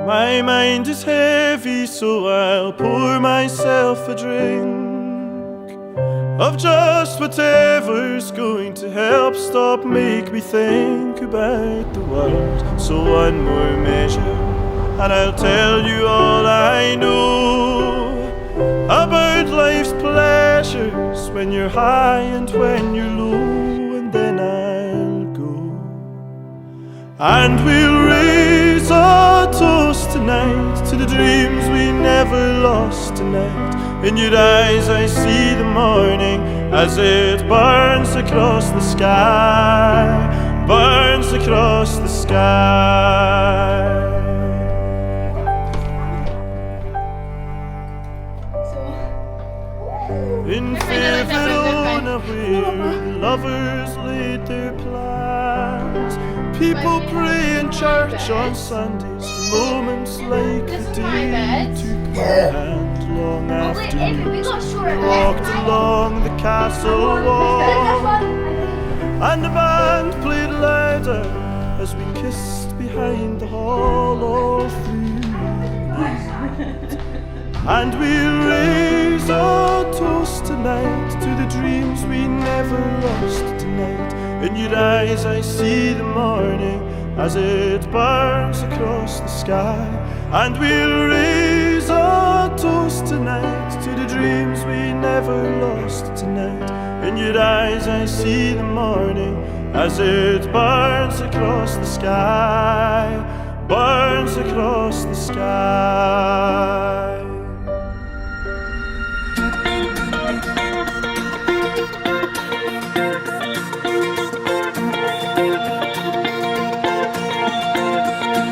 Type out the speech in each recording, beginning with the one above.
My mind is heavy, so I'll pour myself a drink of just whatever's going to help make me think about the world. So one more measure, and I'll tell you all I know about life's pleasures when you're high and when you're low. And then I'll go, and we'll raise a toast tonight to the dreams we never lost tonight. In your eyes I see the morning as it burns across the sky, burns across the sky. In fair Verona, where lovers laid their plans, people pray in church on Sundays for moments like the day took my hand. Long afternoons walked along the castle wall, and the band played louder as we kissed behind the hall all through the night. And we'll raise a toast tonight to the dreams we never lost tonight. In your eyes I see the morning as it burns across the sky. And we'll raise a toast tonight to the dreams we never lost tonight. In your eyes I see the morning as it burns across the sky, burns across the sky.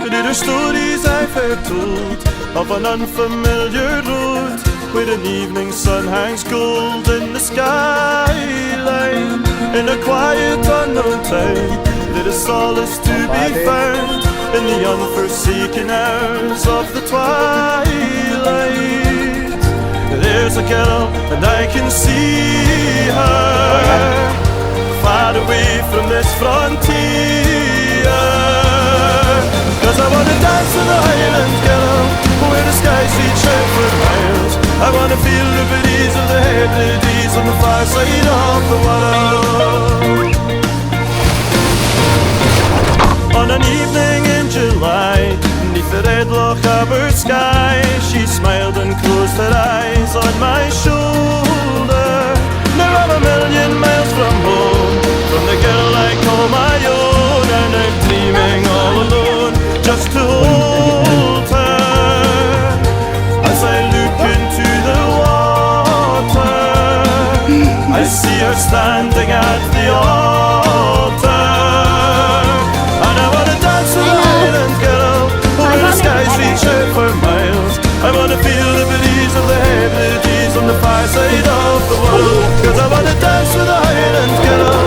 There are stories I've heard told of an unfamiliar road where an evening sun hangs gold in the skyline. In a quiet unknown town there is solace to be found in the unforsaken hours of the twilight. There's a girl and I can see her far away from this frontier. 'Cause I wanna dance with a Highland girl where the skies reach out for miles. I wanna feel the breeze of the Hebrides on the far side of the world. On an evening in July, beneath the red Loch Abbott sky, she smiled and closed her eyes on my shoulder. Now I'm a million miles from home, from the girl I call my own, and I'm dreaming all alone just to hold her. As I look into the water, I see her standing at the altar. And I wanna dance with a Highland girl where the skies reach out for miles. I wanna feel the breeze of the Hebrides on the far side of the world. 'Cause I wanna dance with a Highland girl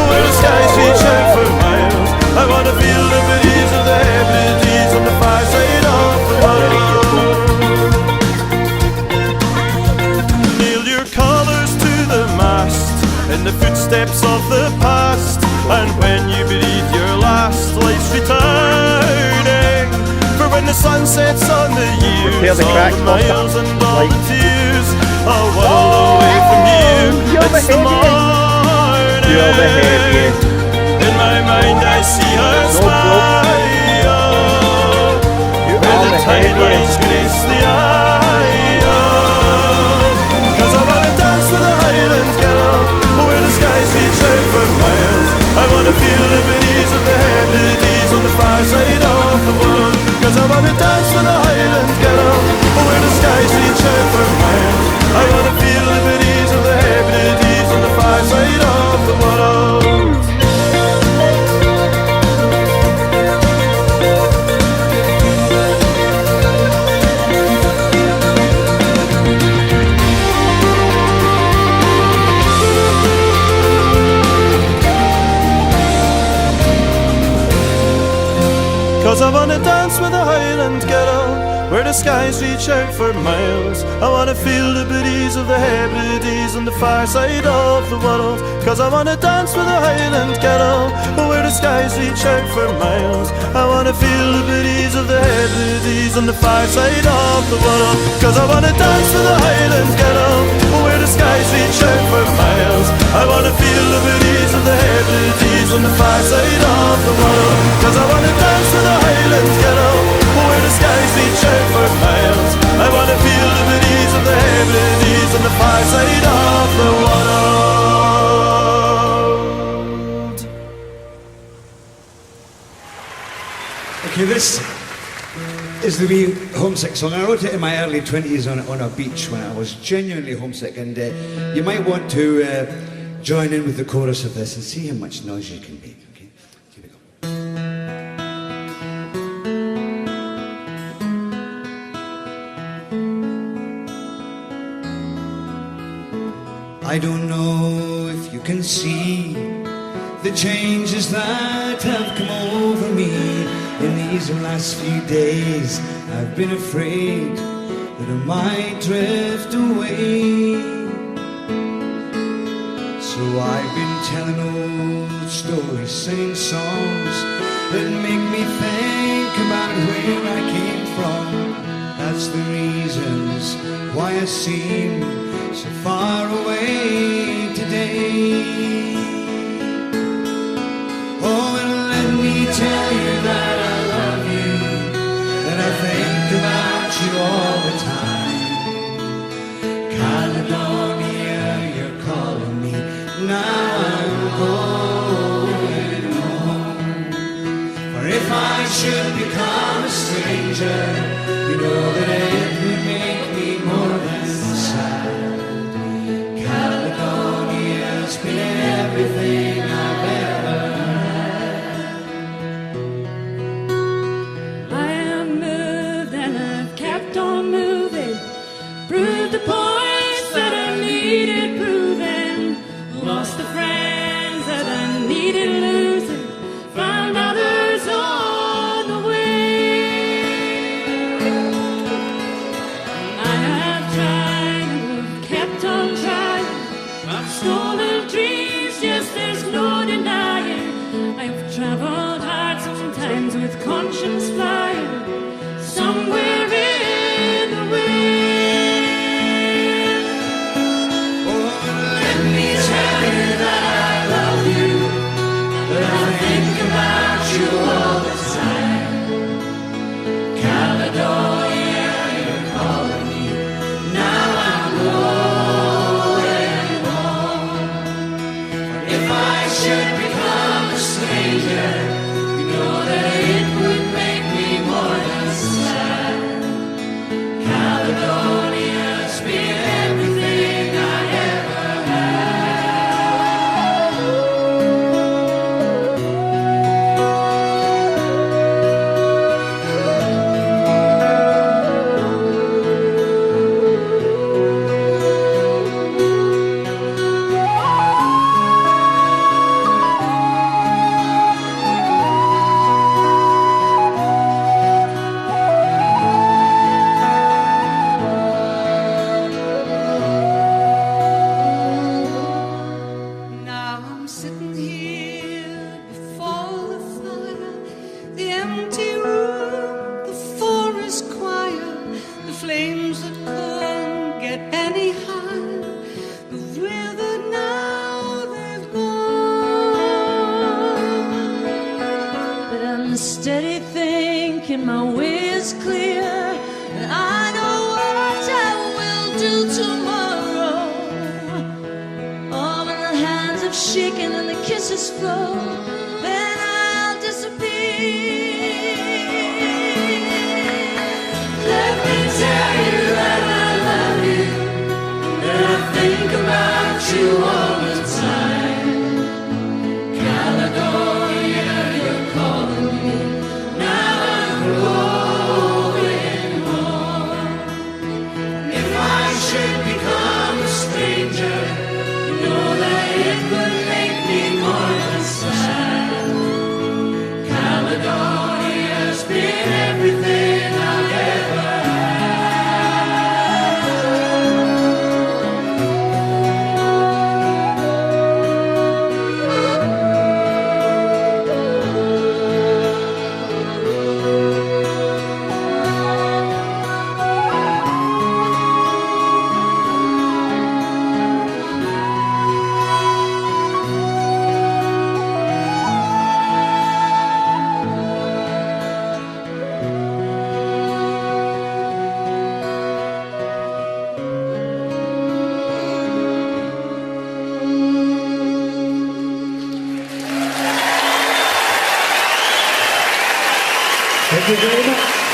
where the skies reach out for miles. I wanna feel the breeze of the Hebrides on the far side of the world. Nail your colours to the mast in the footsteps of the past, and when you breathe your last, life's returning. For when the sun sets on the years, all the miles and all the tears, I'll wallow away from you. It's the morning. In my mind I see her smile, where the tide lines grace the isle. 'Cause I wanna dance with a Highland girl where the skies reach out for miles. I wanna feel the breeze of the Hebrides on the far side of the world. 'Cause I wanna dance with a Highland girl where the skies reach out for miles. I wanna feel the breeze of the Hebrides on the far side of the world. Cause I wanna dance with a Highland girl where the skies reach out for miles. I wanna feel the breeze of the Hebrides on the far side of the world, 'cause I wanna dance with a Highland girl, where the skies reach out for miles. I wanna feel the breeze of the Hebrides on the far side of the world, 'cause I wanna dance with a Highland girl, where the skies reach out for miles. I wanna feel the breeze of the Hebrides on the far side of the world, 'cause I wanna dance with a Highland girl, where the skies reach out for miles. I wanna feel the breeze of the Hebrides on the far side of the world. Okay, this is the wee homesick song. I wrote it in my early 20s on a beach when I was genuinely homesick, and you might want to join in with the chorus of this and see how much noise you can make. Okay, here we go. I don't know if you can see the changes that have come over me in these last few days. I've been afraid that I might drift away, so I've been telling old stories, singing songs that make me think about where I came from. That's the reasons why I seem so far away today. Oh, and let me tell you that I love you, that I think about you all the time. Caledonia, you're calling me, now I'm going home. For if I should become a stranger, you know that it would make me more than sad. Caledonia's been everything I've ever had. I have moved and I've kept on moving, proved the points that I needed proving, lost the friends that I needed losing, found others on the way. I have tried and have kept on trying, I've stolen dreams, yes, there's no denying. I've traveled hard sometimes with conscience flying, somewhere in the wind. Oh, let me tell you that I love you, that I think about you all the time. Caledonia, you're calling me, now I'm going home. If I should become a stranger, you know that it would make me more than sad. Caledonia's been everything I ever Now I'm sitting here before the fire, the empty room, the forest choir, the flames that couldn't get any higher, the river now they've gone. But I'm steady thinking my way is clear, and I know what I will do tomorrow. Oh, when the hands have shaken and the kisses flow, then I'll disappear. Let me tell you that I love you, that I think about you all the time. Caledonia, you're calling me, now I'm going home. If I should become a stranger, you know that it would make me more than sad. Caledonia's been everything I've ever had. Thank you very much.